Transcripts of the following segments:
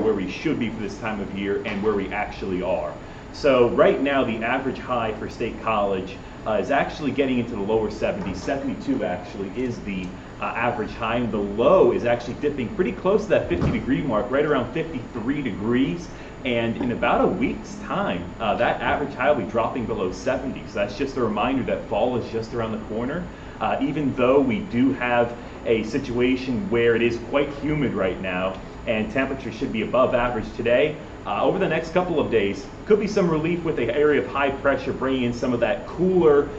where we should be for this time of year and where we actually are. So right now the average high for State College is actually getting into the lower 70s. 72 actually is the average high, and the low is actually dipping pretty close to that 50-degree mark, right around 53 degrees. And in about a week's time, that average high will be dropping below 70. So that's just a reminder that fall is just around the corner. Even though we do have a situation where it is quite humid right now and temperatures should be above average today, over the next couple of days could be some relief with the area of high pressure bringing in some of that cooler,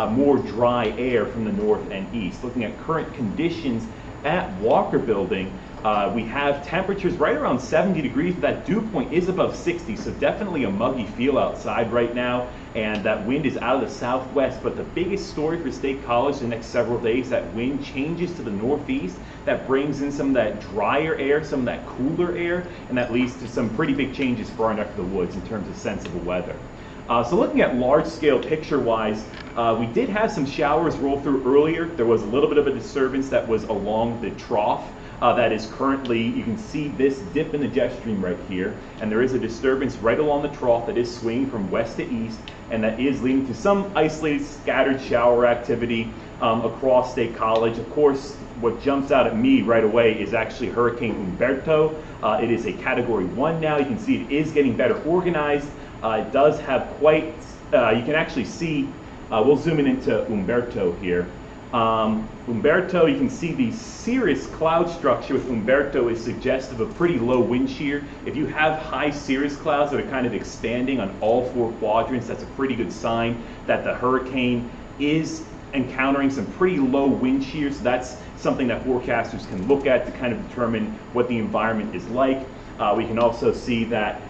more dry air from the north and east. Looking at current conditions at Walker Building, we have temperatures right around 70 degrees. That dew point is above 60, so definitely a muggy feel outside right now, and that wind is out of the southwest. But the biggest story for State College the next several days, that wind changes to the northeast. That brings in some of that drier air, some of that cooler air, and that leads to some pretty big changes for our neck of the woods in terms of sensible weather. So looking at large scale picture wise, we did have some showers roll through earlier. There was a little bit of a disturbance that was along the trough. That is currently, you can see this dip in the jet stream right here, and there is a disturbance right along the trough that is swinging from west to east, and that is leading to some isolated scattered shower activity across State College. Of course, what jumps out at me right away is actually Hurricane Humberto. It is a Category 1 now. You can see it is getting better organized. It does have quite, you can actually see, we'll zoom in into Humberto here. Humberto, you can see the cirrus cloud structure with Humberto is suggestive of pretty low wind shear. If you have high cirrus clouds that are kind of expanding on all four quadrants, that's a pretty good sign that the hurricane is encountering some pretty low wind shear. So that's something that forecasters can look at to kind of determine what the environment is like. We can also see that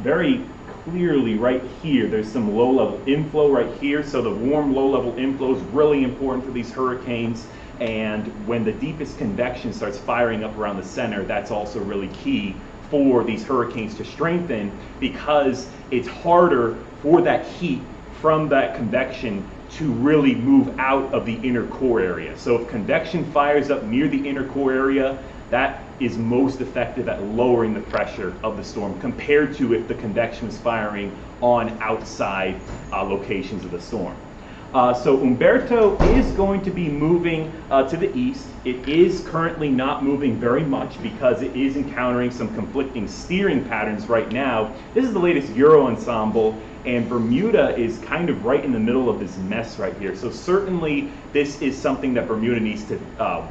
very clearly right here, there's some low-level inflow right here. So the warm low-level inflow is really important for these hurricanes. And when the deepest convection starts firing up around the center, that's also really key for these hurricanes to strengthen, because it's harder for that heat from that convection to really move out of the inner core area. So if convection fires up near the inner core area, that is most effective at lowering the pressure of the storm compared to if the convection was firing on outside locations of the storm. So Humberto is going to be moving to the east. It is currently not moving very much because it is encountering some conflicting steering patterns right now. This is the latest Euro ensemble, and Bermuda is kind of right in the middle of this mess right here. So certainly this is something that Bermuda needs to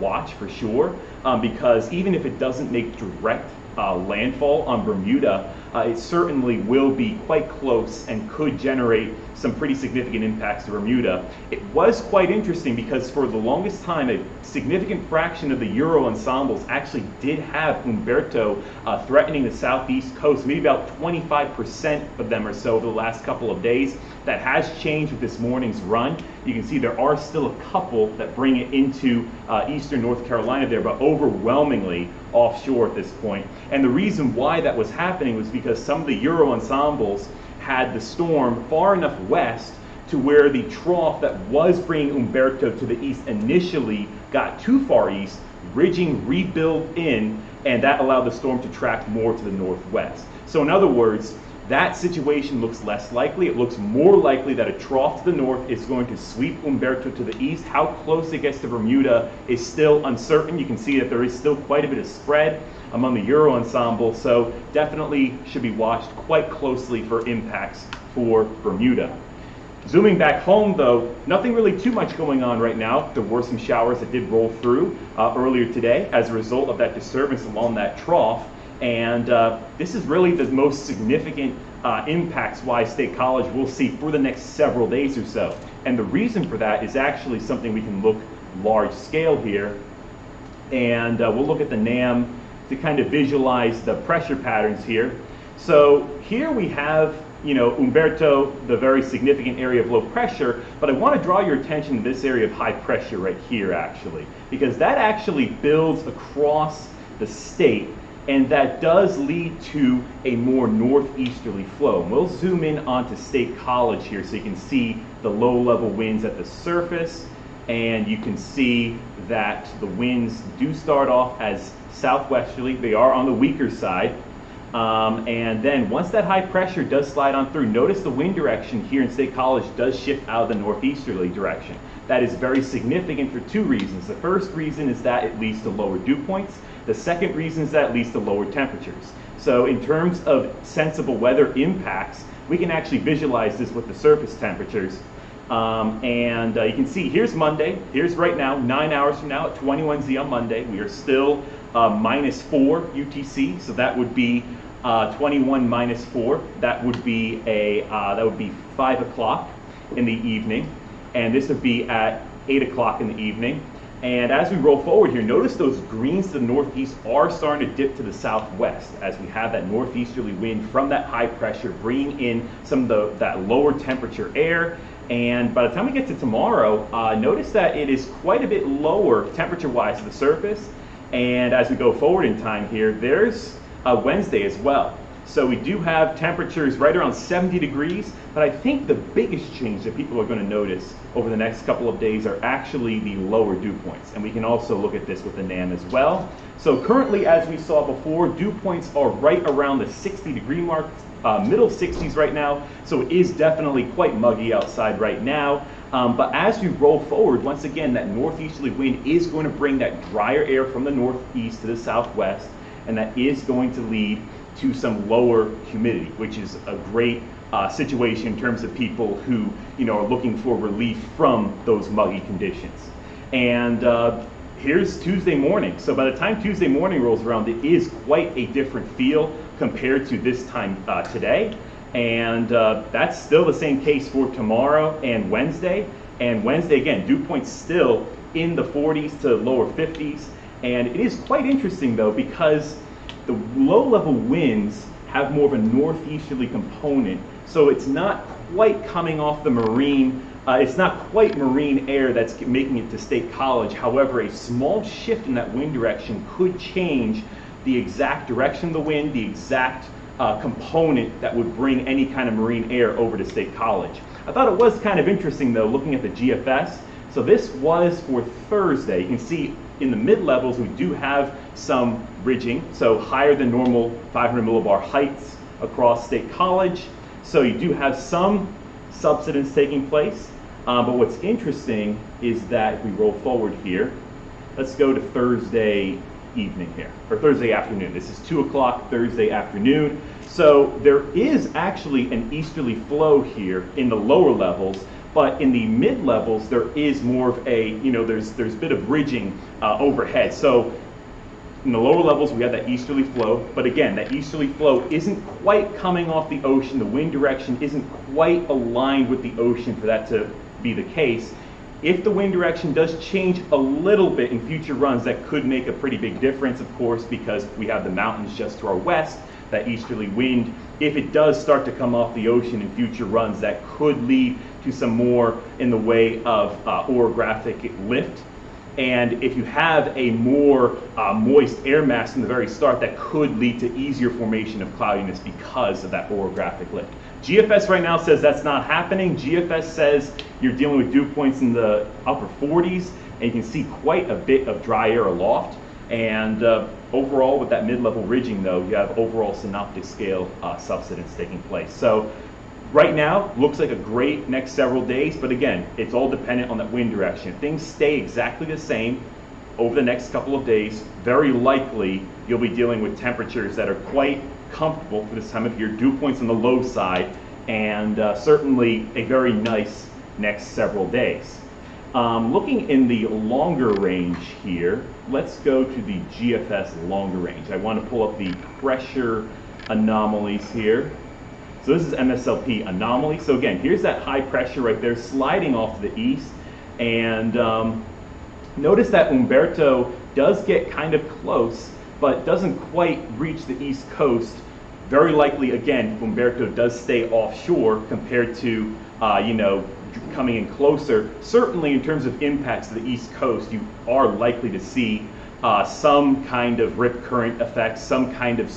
watch for sure, because even if it doesn't make direct landfall on Bermuda, it certainly will be quite close and could generate some pretty significant impacts to Bermuda. It was quite interesting because for the longest time, a significant fraction of the Euro ensembles actually did have Humberto threatening the southeast coast, maybe about 25% of them or so over the last couple of days. That has changed with this morning's run. You can see there are still a couple that bring it into eastern North Carolina there, but overwhelmingly offshore at this point. And the reason why that was happening was because some of the Euro ensembles had the storm far enough west to where the trough that was bringing Humberto to the east initially got too far east, ridging rebuilt in, and that allowed the storm to track more to the northwest. So in other words, that situation looks less likely. It looks more likely that a trough to the north is going to sweep Humberto to the east. How close it gets to Bermuda is still uncertain. You can see that there is still quite a bit of spread among the Euro ensemble, so definitely should be watched quite closely for impacts for Bermuda. Zooming back home though, nothing really too much going on right now. There were some showers that did roll through earlier today as a result of that disturbance along that trough. And this is really the most significant impacts why State College will see for the next several days or so. And the reason for that is actually something we can look large scale here. And we'll look at the NAM to kind of visualize the pressure patterns here. So here we have, you know, Humberto, the very significant area of low pressure, but I want to draw your attention to this area of high pressure right here actually, because that actually builds across the state, and that does lead to a more northeasterly flow. And we'll zoom in onto State College here so you can see the low-level winds at the surface, and you can see that the winds do start off as southwesterly. They are on the weaker side, And then once that high pressure does slide on through, notice the wind direction here in State College does shift out of the northeasterly direction. That is very significant for two reasons. The first reason is that it leads to lower dew points. The second reason is that it leads to lower temperatures. So in terms of sensible weather impacts, we can actually visualize this with the surface temperatures. You can see here's Monday. Here's right now, 9 hours from now at 21Z on Monday. We are still -4 UTC, so that would be 21 minus 4. That would be 5 o'clock in the evening, and this would be at 8 o'clock in the evening. And as we roll forward here, notice those greens to the northeast are starting to dip to the southwest as we have that northeasterly wind from that high pressure bringing in some of that lower temperature air. And by the time we get to tomorrow, notice that it is quite a bit lower temperature-wise to the surface. And as we go forward in time here, there's Wednesday as well. So we do have temperatures right around 70 degrees, but I think the biggest change that people are going to notice over the next couple of days are actually the lower dew points. And we can also look at this with the NAM as well. So currently, as we saw before, dew points are right around the 60-degree mark, middle 60s right now. So it is definitely quite muggy outside right now. But as we roll forward, once again, that northeasterly wind is going to bring that drier air from the northeast to the southwest, and that is going to lead to some lower humidity, which is a great situation in terms of people who are looking for relief from those muggy conditions. And here's Tuesday morning. So by the time Tuesday morning rolls around, it is quite a different feel compared to this time today. And that's still the same case for tomorrow and Wednesday. And Wednesday, again, dew points still in the 40s to lower 50s. And it is quite interesting, though, because the low-level winds have more of a northeasterly component. So it's not quite coming off the marine. It's not quite marine air that's making it to State College. However, a small shift in that wind direction could change the exact direction of the wind, the exact component that would bring any kind of marine air over to State College. I thought it was kind of interesting, though, looking at the GFS. So this was for Thursday. You can see in the mid-levels we do have some ridging, so higher than normal 500 millibar heights across State College. So you do have some subsidence taking place. But what's interesting is that if we roll forward here, let's go to Thursday evening here, or Thursday afternoon. This is 2 o'clock Thursday afternoon. So there is actually an easterly flow here in the lower levels, but in the mid levels there is more of a, there's a bit of ridging overhead. So in the lower levels we have that easterly flow, but again, that easterly flow isn't quite coming off the ocean. The wind direction isn't quite aligned with the ocean for that to be the case. If the wind direction does change a little bit in future runs, that could make a pretty big difference, of course, because we have the mountains just to our west. That easterly wind, if it does start to come off the ocean in future runs, that could lead to some more in the way of orographic lift. And if you have a more moist air mass from the very start, that could lead to easier formation of cloudiness because of that orographic lift. GFS right now says that's not happening. GFS says you're dealing with dew points in the upper 40s, and you can see quite a bit of dry air aloft. And overall, with that mid-level ridging, though, you have overall synoptic scale subsidence taking place. So right now, looks like a great next several days, but again, it's all dependent on that wind direction. If things stay exactly the same over the next couple of days, very likely you'll be dealing with temperatures that are quite comfortable for this time of year, dew points on the low side, and certainly a very nice next several days. Looking in the longer range here, let's go to the GFS longer range. I want to pull up the pressure anomalies here. So this is MSLP anomaly. So again, here's that high pressure right there sliding off to the east. And notice that Umberto does get kind of close, but doesn't quite reach the east coast. Very likely, again, Umberto does stay offshore compared to, coming in closer. Certainly in terms of impacts to the east coast, you are likely to see some kind of rip current effects, some kind of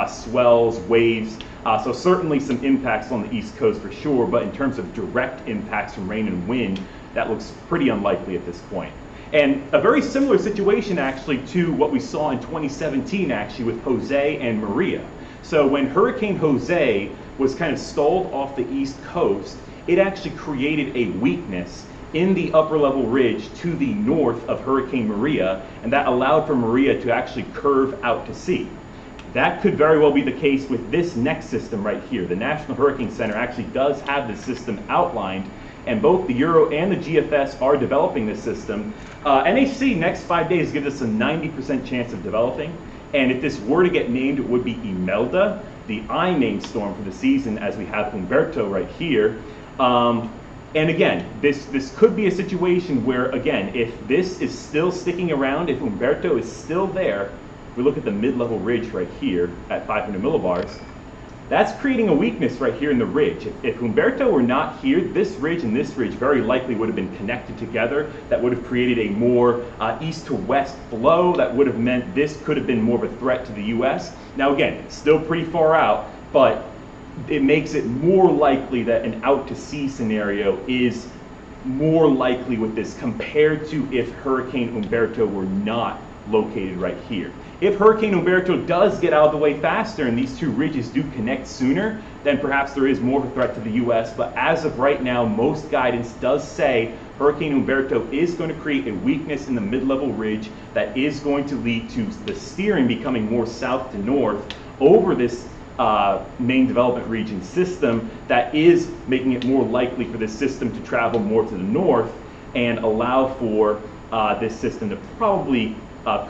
swells, waves. So certainly some impacts on the east coast for sure, but in terms of direct impacts from rain and wind, that looks pretty unlikely at this point. And a very similar situation actually to what we saw in 2017 actually with Jose and Maria. So when Hurricane Jose was kind of stalled off the east coast, it actually created a weakness in the upper level ridge to the north of Hurricane Maria, and that allowed for Maria to actually curve out to sea. That could very well be the case with this next system right here. The National Hurricane Center actually does have this system outlined, and both the Euro and the GFS are developing this system. NHC next 5 days gives us a 90% chance of developing, and if this were to get named, it would be Imelda, the I named storm for the season, as we have Umberto right here. And again, this could be a situation where, again, if this is still sticking around, if Umberto is still there, if we look at the mid-level ridge right here at 500 millibars, that's creating a weakness right here in the ridge. If Umberto were not here, this ridge and this ridge very likely would have been connected together. That would have created a more east to west flow. That would have meant this could have been more of a threat to the US. Now again, still pretty far out, but it makes it more likely that an out to sea scenario is more likely with this compared to if Hurricane Umberto were not located right here. If Hurricane Umberto does get out of the way faster and these two ridges do connect sooner, then perhaps there is more of a threat to the US. But as of right now, most guidance does say Hurricane Umberto is going to create a weakness in the mid-level ridge that is going to lead to the steering becoming more south to north over this main development region system that is making it more likely for this system to travel more to the north and allow for this system to probably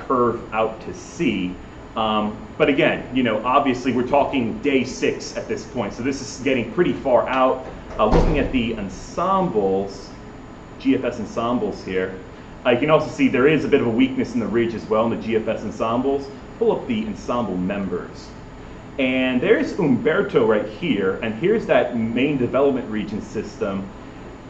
curve out to sea. But again, obviously we're talking day 6 at this point, so this is getting pretty far out. Looking at the ensembles, GFS ensembles here, you can also see there is a bit of a weakness in the ridge as well in the GFS ensembles. Pull up the ensemble members. And there's Umberto right here, and here's that main development region system.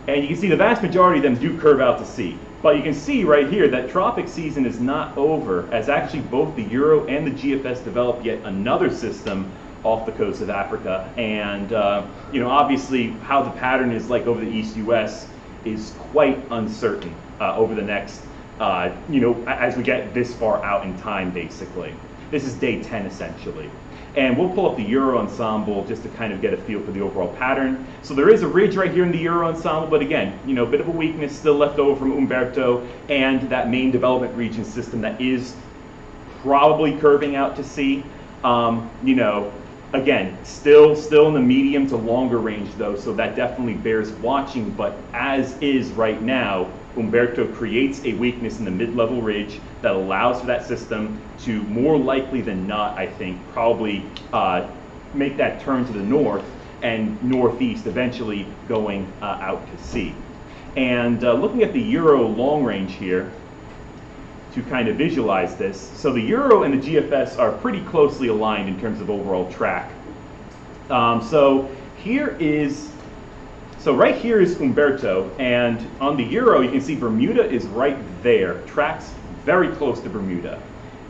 And you can see the vast majority of them do curve out to sea. But you can see right here that tropic season is not over, as actually both the Euro and the GFS develop yet another system off the coast of Africa. And obviously how the pattern is like over the East US is quite uncertain over the next, as we get this far out in time, basically. This is day 10 essentially. And we'll pull up the Euro ensemble just to kind of get a feel for the overall pattern. So there is a ridge right here in the Euro ensemble, but again, a bit of a weakness still left over from Umberto and that main development region system that is probably curving out to sea. Again, still in the medium to longer range though, so that definitely bears watching, but as is right now, Umberto creates a weakness in the mid-level ridge that allows for that system to more likely than not, I think, probably make that turn to the north and northeast, eventually going out to sea. And looking at the Euro long range here to kind of visualize this, so the Euro and the GFS are pretty closely aligned in terms of overall track. So right here is Umberto, and on the Euro you can see Bermuda is right there, tracks very close to Bermuda.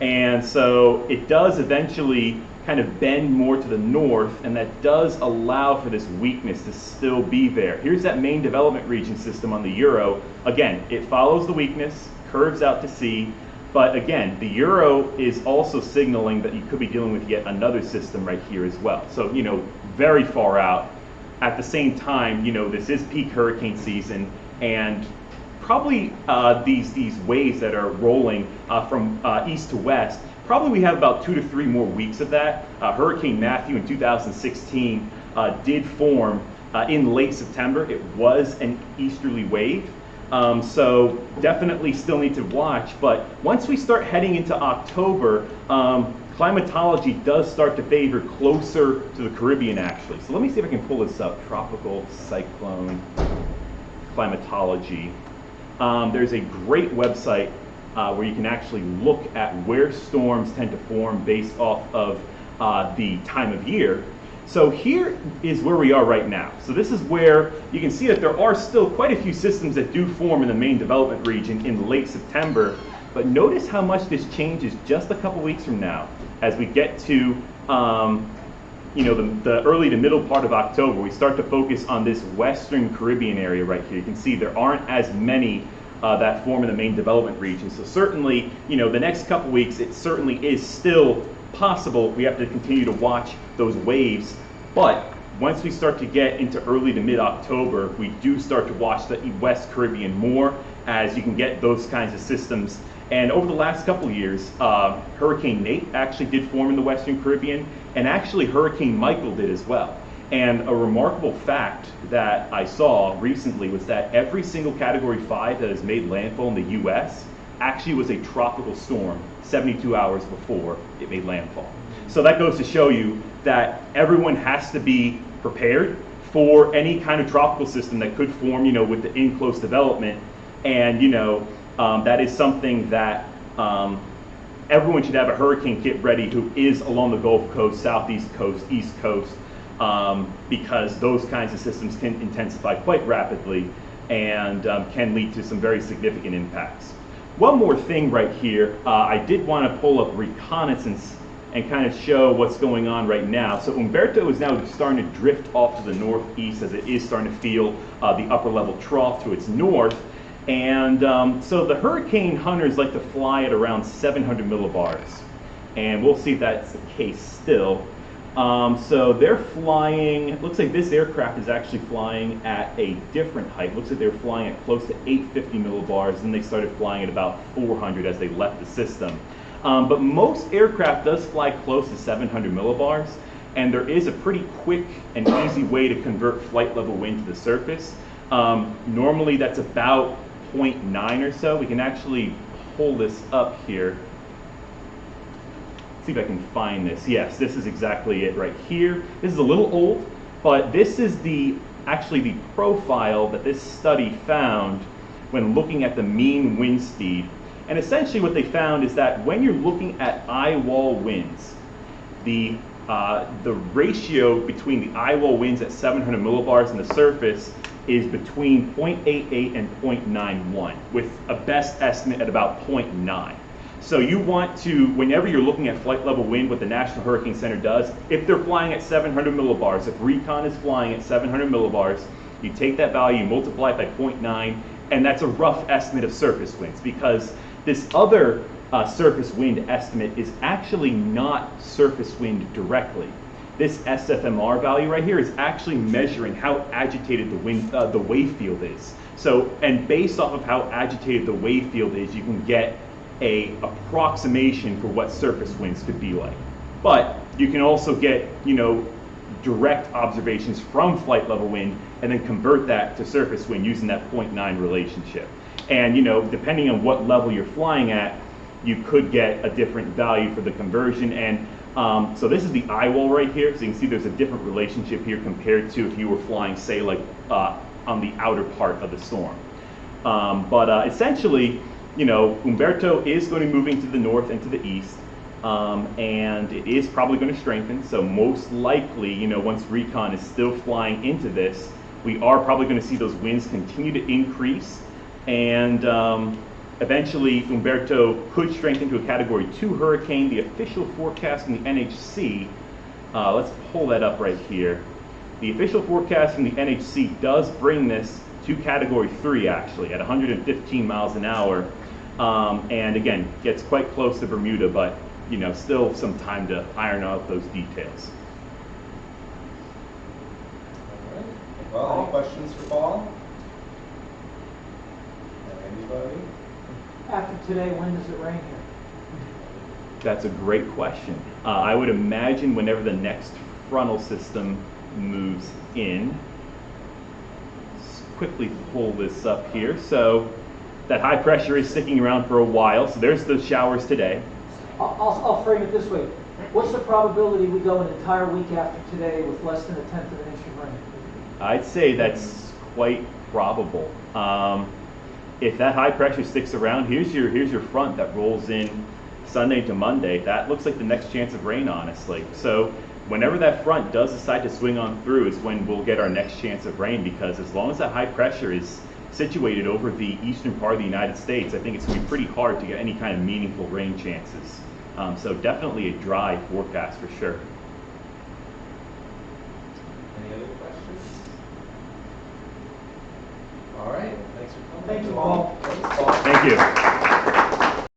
And so it does eventually kind of bend more to the north, and that does allow for this weakness to still be there. Here's that main development region system on the Euro. Again, it follows the weakness, curves out to sea, but again, the Euro is also signaling that you could be dealing with yet another system right here as well. So, very far out. At the same time, this is peak hurricane season, and probably these waves that are rolling from east to west, probably we have about 2 to 3 more weeks of that. Hurricane Matthew in 2016 did form in late September. It was an easterly wave. So definitely still need to watch, but once we start heading into October, climatology does start to favor closer to the Caribbean actually. So let me see if I can pull this up, tropical cyclone climatology. There's a great website where you can actually look at where storms tend to form based off of the time of year. So here is where we are right now. So this is where you can see that there are still quite a few systems that do form in the main development region in late September. But notice how much this changes just a couple weeks from now as we get to the early to middle part of October. We start to focus on this western Caribbean area right here. You can see there aren't as many that form in the main development region. So certainly, the next couple weeks, it certainly is still possible, we have to continue to watch those waves. But once we start to get into early to mid-October, we do start to watch the West Caribbean more, as you can get those kinds of systems. And over the last couple of years, Hurricane Nate actually did form in the Western Caribbean, and actually Hurricane Michael did as well. And a remarkable fact that I saw recently was that every single Category 5 that has made landfall in the U.S. actually was a tropical storm 72 hours before it made landfall. So that goes to show you that everyone has to be prepared for any kind of tropical system that could form, with the in-close development. And, that is something that everyone should have a hurricane kit ready who is along the Gulf Coast, Southeast Coast, East Coast, because those kinds of systems can intensify quite rapidly and can lead to some very significant impacts. One more thing right here, I did want to pull up reconnaissance and kind of show what's going on right now. So Umberto is now starting to drift off to the northeast as it is starting to feel the upper level trough to its north. And so the hurricane hunters like to fly at around 700 millibars. And we'll see if that's the case still. So they're flying, it looks like this aircraft is actually flying at a different height. It looks like they're flying at close to 850 millibars, and they started flying at about 400 as they left the system. But most aircraft does fly close to 700 millibars, and there is a pretty quick and easy way to convert flight level wind to the surface. Normally that's about 0.9 or so. We can actually pull this up here. See if I can find this. Yes, this is exactly it right here. This is a little old, but this is actually the profile that this study found when looking at the mean wind speed. And essentially what they found is that when you're looking at eye wall winds, the ratio between the eye wall winds at 700 millibars and the surface is between 0.88 and 0.91, with a best estimate at about 0.9. So you want to, whenever you're looking at flight level wind, what the National Hurricane Center does, if they're flying at 700 millibars, if recon is flying at 700 millibars, you take that value, you multiply it by 0.9, and that's a rough estimate of surface winds, because this other surface wind estimate is actually not surface wind directly. This SFMR value right here is actually measuring how agitated the wave field is. So, and based off of how agitated the wave field is, you can get a approximation for what surface winds could be like. But you can also get, direct observations from flight level wind and then convert that to surface wind using that 0.9 relationship. And, depending on what level you're flying at, you could get a different value for the conversion. And so this is the eye wall right here. So you can see there's a different relationship here compared to if you were flying, say, like on the outer part of the storm. But essentially, Umberto is going to be moving to the north and to the east, and it is probably going to strengthen. So most likely, once recon is still flying into this, we are probably going to see those winds continue to increase, and eventually Umberto could strengthen to a Category 2 hurricane. The official forecast from the NHC, let's pull that up right here. The official forecast from the NHC does bring this to Category 3 actually at 115 miles an hour. And again, gets quite close to Bermuda, but still some time to iron out those details. All right. Well, any questions for Paul? Anybody? After today, when does it rain here? That's a great question. I would imagine whenever the next frontal system moves in. Let's quickly pull this up here. So that high pressure is sticking around for a while. So there's the showers today. I'll frame it this way. What's the probability we go an entire week after today with less than 1/10 of an inch of rain? I'd say that's quite probable. If that high pressure sticks around, here's your front that rolls in Sunday to Monday. That looks like the next chance of rain, honestly. So whenever that front does decide to swing on through is when we'll get our next chance of rain, because as long as that high pressure is situated over the eastern part of the United States, I think it's going to be pretty hard to get any kind of meaningful rain chances. So definitely a dry forecast for sure. Any other questions? All right. Thanks for coming. Thank you, Paul. Thanks, Paul. Thank you.